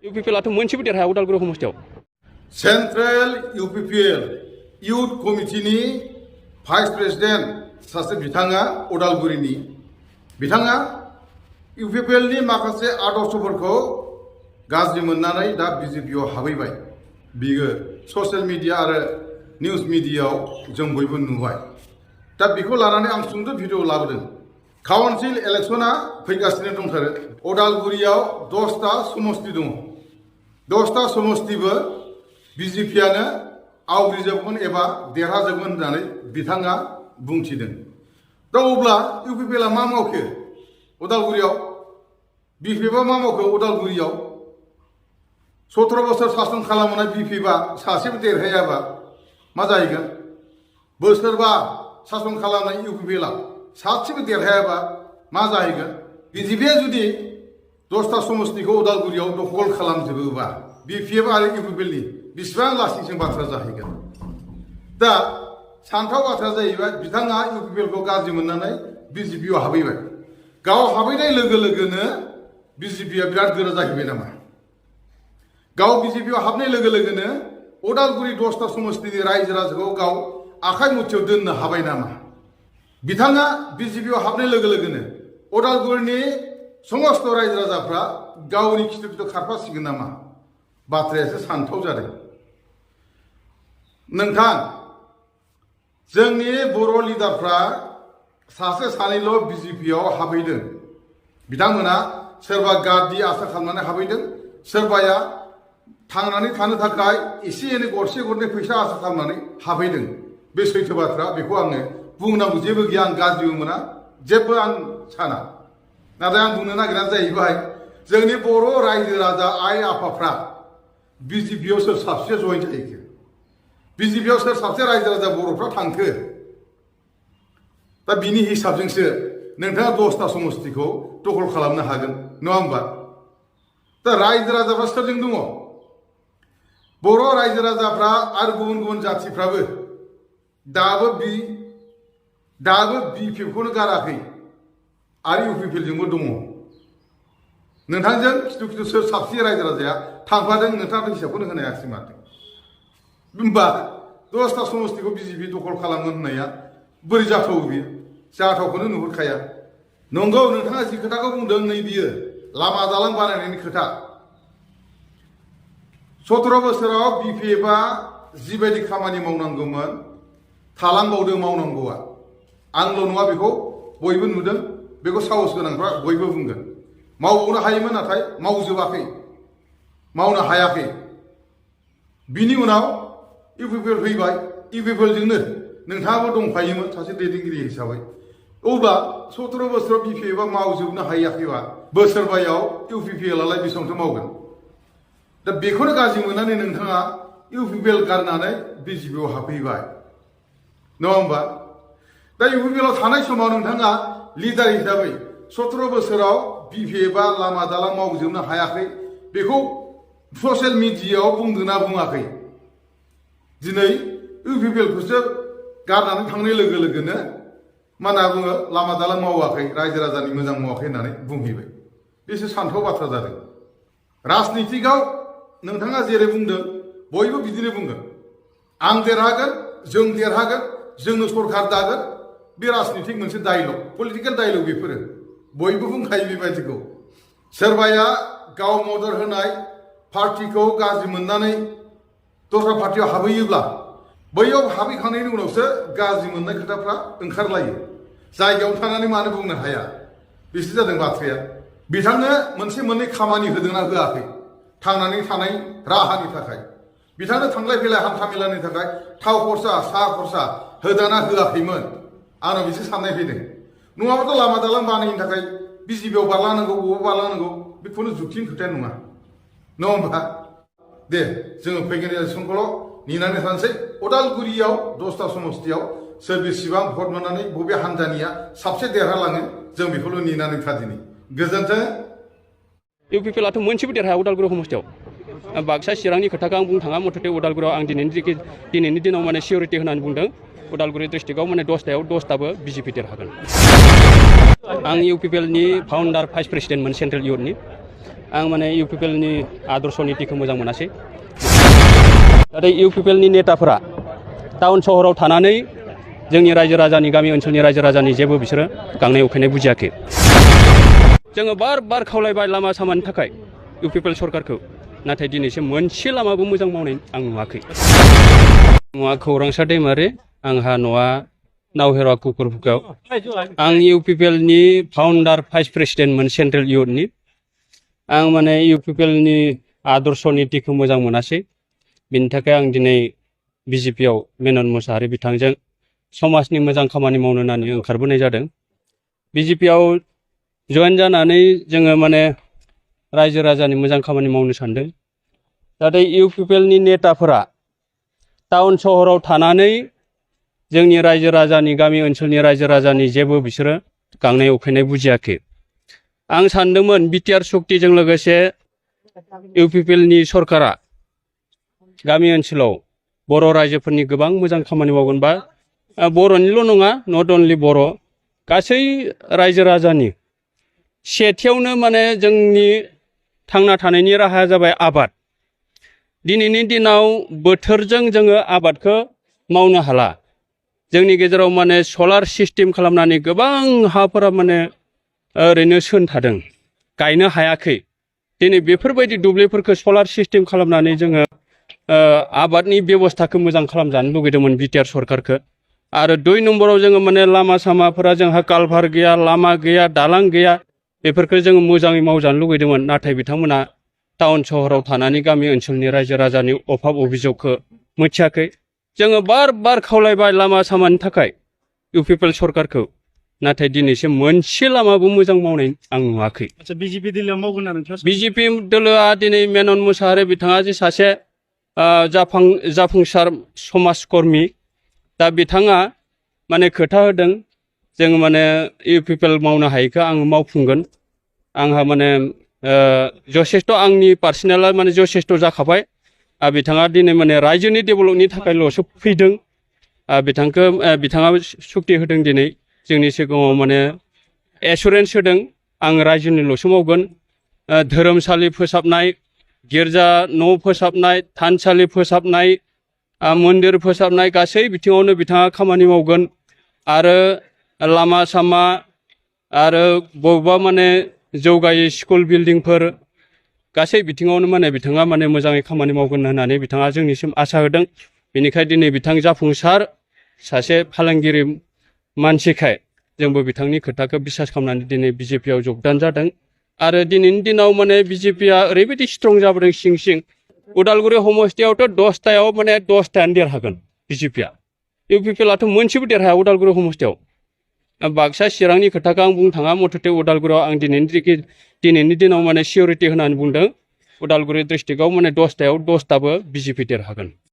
UPPLआथ' मोनसेबो देरहाया उदालगुरि समस्थियाव। सेन्ट्रेल UPPL इउथ कमिटिनि भाइस प्रेसिडेन्ट सासे बिथाङा उदालगुरिनि बिथाङा UPPLनि माखासे आदर्शफोरखौ गाज्रि मोननानै दा BJPआव हाबैबाय। बियो ससियेल मिडिया आरो निउज मिडियायाव जों बयबो नुबाय। दा बेखौ लानानै आं सुंद' भिडिअ लाबोदों। काउन्सिल इलेक्शना फैगासिनो दंथारो। उदालगुरियाव 10टा समस्ति दङ। 10टा समस्तिबो BJPआनो आवग्रिजोबगोन एबा देरहाजोबगोन होननानै बिथाङा बुंथिदों। दा अब्ला UPPLआ मा मावखो उदालगुरियाव? BJPआ मा मावखो उदालगुरियाव? 17 बोसोर सासन खालामनाय BJPआ सासेबो देरहायाबा मा जाहैगोन? बोसोरबा सासन खालामनाय UPPLआ सासेबो देरहायाबा मा जाहैगोन? BJPआ जुदि 10टा समस्तिखौ उदालगुरियाव दखल खालामजोबोबा BJP आरो UPPLनि बेसेबां लासिंसिं बाथ्रा जाहैगोन? दा सानथाव बाथ्रा जाहैबाय बिथाङा UPPLखौ गाज्रि मोननानै BJPआव हाबैबाय। गाव हाबैनाय लोगो लोगोनो BJPआ बिराद गोरा जाहैबाय नामा? गाव BJPआव हाबनाय लोगो लोगोनो उदालगुरि 10टा समस्तिनि रायजो राजाखौ गाव आखाइ मुथियाव दोननो हाबाय नामा? बिथाङा BJPआव हाबनाय लोगो लोगोनो उदालगुरिनि समस्त रायजो राजाफ्रा गावनि खिथु खिथु खारफासिगोन नामा? बाथ्रायासो सानथाव जादों। नोंथां, जोंनि बर' लिडारफ्रा सासे सानैल' BJPआव हाबैदों। बिथांमोना सोरबा गारदि आसा खालामनानै हाबैदों, सोरबाया थांनानै थानो थाखाय एसे एनै गरसे गरनै फैसा आसा खालामनानै हाबैदों। बे सैथो बाथ्रा। बेखौ आङो बुंनांगौ जेबो गैया। आं गाज्रिबो मोना, जेबो आं साना। नाथाय आं बुंनो नागिरनाया जाहैबाय जोंनि बर' रायजो राजा आइ आफाफ्रा BJPआव सोर साबसे जयेन जाहैखो? BJPआव सोर साबसे रायजो राजा बर'फ्रा थांखो? दा बिनि हिसाबजोंसो नोंथाङा 10टा समस्तिखौ दखल खालामनो हागोन, नङा होमबा? दा रायजो राजाफ्रा सोरजों दङ? बर' रायजो राजाफ्रा आरो गुबुन गुबुन जाथिफ्राबो दाबो BJPखौनो गाराखै आरो UPPLजोंबो दङ। नोंथांजों खिथु खिथु सोर साबसे रायजो राजाया थांफादों नोंथाङा हिसाबखौनो होनो हायाखिसै माथो। होमबा 10टा समस्तिखौ BJP दखल खालामगोन होननाया बोरै जाथावो? बियो जाथावखौनो नुहुरखाया। नंगौ, नोंथाङा जि खोथाखौ बुंदों नै बियो लामा दालां बानायनायनि खोथा। 17 बोसोराव BJPआ जिबायदि खामानि मावनांगौमोन थालांबावदों मावनांगौआ। आंल' नङा, बेखौ बयबो नुदों। बेखौ साहस गोनांफ्रा बयबो बुंगोन। मावबावनो हायोमोन, नाथाय मावजोबाखै, मावनो हायाखै। बिनि उनाव UPPL फैबाय। UPPLजोंनो नोंथाङाबो दंफायोमोन सासे दैदेनगिरि हिसाबै। अब्ला 17 बोसोराव BJPआ मावजोबनो हायाखैबा बोसोरबायाव UPPLआलाय बेसेबांथो मावगोन? दा बेखौनो गाज्रि मोननानै नोंथाङा UPPL गारनानै BJPआव हाबफैबाय, नङा होमबा? दा UPPLआव थानाय समाव नोंथाङा लिडार हिसाबै 17 बोसोराव BJPआ लामा दालां मावजोबनो हायाखै बेखौ ससियेल मिडियायाव बुंदोंना बुङाखै? दिनै UPPLखौसो गारनानै थांनाय लोगो लोगोनो मा होनना बुङो? लामा दालां मावाखै, रायजो राजानि मोजां मावाखै होननानै बुंहैबाय। बेसो सानथाव बाथ्रा जादों। राजनितिकआव नोंथाङा जेरै बुंदों बयबो बिदिनो बुंगोन। आं देरहागोन, जों देरहागोन, जोंनो सरकार दागोन। बे राजनितिक मोनसे डायलग, पलिटिकेल डायलग। बेफोरो बयबो बुंखायो बेबायदिखौ। सोरबाया गाव मदद होनाय पार्टिखौ गाज्रि मोननानै दस्रा पार्टियाव हाबहैयोब्ला बैयाव हाबहैखांनायनि उनावसो गाज्रि मोननाय खोथाफ्रा ओंखारलायो। जायगायाव थानानै मानो बुंनो हाया? बेसो जादों बाथ्राया। बिथांनो मोनसे मोननै खामानि होदोंना होआखै थांनानै थानाय राहानि थाखाय? बिथांनो थांलाय फैलाय हान्था मेलानि थाखाय थाव खरसा, साहा खरसा होदोंना होआखैमोन? आंनाव बिसो साननाय फैदों। नङाबाथ' लामा दालां बानायनो थाखाय BJPआव बारलांनांगौ, बबाव बारलांनांगौ, बे खुनु जुक्तिनि खोथाया नङा, नङा होमबा? दे जोङो फैगोन इलेक्सनखौल' नेनानै थानोसै। उदालगुरियाव 10टा समस्तियाव सोर बेसेबां भट मोननानै बबे हान्जानिया साबसे देरहालाङो जों बेखौल' नेनानै थादिनि। गोजोन्थों। UPPLआथ' मोनसेबो देरहाया उदालगुरि समस्थियाव। बाक्सा चिरांनि खोथाखौ आं बुंनो थाङा। मथथे उदालगुरियाव आं दिनैनि दिनाव माने सिउरिटि होनानै बुंदों उदालगुरि डिस्ट्रिक्टआव माने 10टायाव 10टाबो BJP देरहागोन। आं UPPLनि फाउन्डार भाइस प्रेसिडेन्टमोन सेन्ट्रेल इउथनि। आं माने इउपिपिएलनि आदर्श नीतिखौ मोजां मोनासै नाथाय इउपिपिएलनि नेताफोरा टाउन सहराव थानानै जोंनि रायजो राजानि गामि ओनसोलनि रायजो राजानि जेबो बिसोरो गांनाय उखैनाय बुजियाखै जोङो बार बार खावलायबाय लामा सामानि थाखाय इउपिपिएल सरकारखौ नाथाय दिनैसिम मोनसे लामाबो मोजां मावनाय आं नुवाखै मुङा खौरांसा दैमारि आंहा न'आ नावहेरा कुकुरफुगाव आं इउपिपिएलनि फाउन्डार भाइस प्रेसिडेन्टमोन सेन्ट्रेल इउथनि आं माने इउपिपिएलनि आदर्श नीतिखौ मोजां मोनासै बिनि थाखाय आं दिनै बिजेपिआव मेनन मोसाहारि बिथांजों समाजनि मोजां खामानि मावनो होननानै ओंखारबोनाय जादों बिजेपिआव जइन जानानै जोङो माने रायजो राजानि मोजां खामानि मावनो सानदों नाथाय इउपिपिएलनि नेताफोरा टाउन सहराव थानानै जोंनि रायजो राजानि गामि ओनसोलनि रायजो राजानि जेबो बिसोरो गांनाय उखैनाय बुजियाखै आं सानदोंमोन बिटिआर शक्तिजों लोगोसे इउपिपिएलनि सरकारा गामि ओनसोलाव बर' रायजोफोरनि गोबां मोजां खामानि मावगोन बा बर'निल' नङा नट अनलि बर' गासै रायजो राजानि सेथियावनो माने जोंनि थांना थानायनि राहाया जाबाय आबाद दिनैनि दिनाव बोथोरजों जोङो आबादखौ मावनो हाला जोंनि गेजेराव माने सलार सिस्टेम खालामनानै गोबां हाफोरा माने ओरैनो सोन थादों गायनो हायाखै दिनै बेफोरबायदि दुब्लिफोरखौ सलार सिस्टेम खालामनानै जोङो आबादनि बेबस्थाखौ मोजां खालामजानो लुगैदोंमोन बिटिआर सरकारखौ आरो 2 नम्बराव जोङो माने लामा सामाफोरा जोंहा कालभार गैया लामा गैया दालां गैया बेफोरखौ जोङो मोजाङै मावजानो लुगैदोंमोन नाथाय बिथांमोना टाउन सहराव थानानै गामि ओनसोलनि रायजो राजानि अभाब अभियोगखौ मिथियाखै जोङो बार बार खावलायबाय लामा सामानि थाखाय इउपिपिएल सरकारखौ नाथाय दिनैसिम मोनसे लामाबो मोजां मावनाय आं नुवाखै बिजेपि दोलोआ मावगोन ना नोंथाङा बिजेपि दोलोआ दिनै मेनन मोसाहारि बिथाङा जे सासे जाफुंसार समाजकर्मी दा बिथाङा माने खोथा होदों जों माने इउपिपिएल मावनो हायैखौ आं मावफुंगोन आंहा माने जथेस्थ' आंनि पार्सनेला माने जथेस्थ' जाखाबाय बिथाङा दिनै माने रायजोनि डेभेलपनि थाखायल'सो फैदों बिथाङा सुक्ति होदों दिनै जोंनि सिगाङाव माने एसुरेन्स होदों आं रायजोनिल'सो मावगोन धोरोमसालि फोसाबनाय गिर्जा न' फोसाबनाय थानसालि फोसाबनाय मन्दिर फोसाबनाय गासै बिथिङावनो बिथाङा खामानि मावगोन आरो लामा सामा आरो बबेबा माने जौगायै स्कुल बिल्डिंफोर गासै बिथिङावनो माने बिथाङा माने मोजाङै खामानि मावगोन होननानै बिथाङा जोंनिसिम आसा होदों बेनिखायनो दिनै बिथां जाफुंसार सासे फालांगिरि मानसिखाय जोंबो बिथांनि खोथाखौ बिसास खालामनानै दिनै बिजेपिआव जगदान जादों आरो दिनैनि दिनाव माने बिजेपिआ ओरैबायदि स्ट्रं जाबोदों सिं सिं उदालगुरि समस्थियावथ' 10थायाव माने 10थायानो देरहागोन बिजेपिआ इउपिपिएलआथ' मोनसेबो देरहाया उदालगुरि समस्थियाव बाक्सा चिरांनि खोथाखौ आं बुंनो थाङा मथथे उदालगुरियाव आं दिनैनि दिनाव माने सिकिउरिटि होनानै बुंदों उदालगुरि डिस्ट्रिक्टआव माने 10थायाव 10थाबो बिजेपि देरहागोन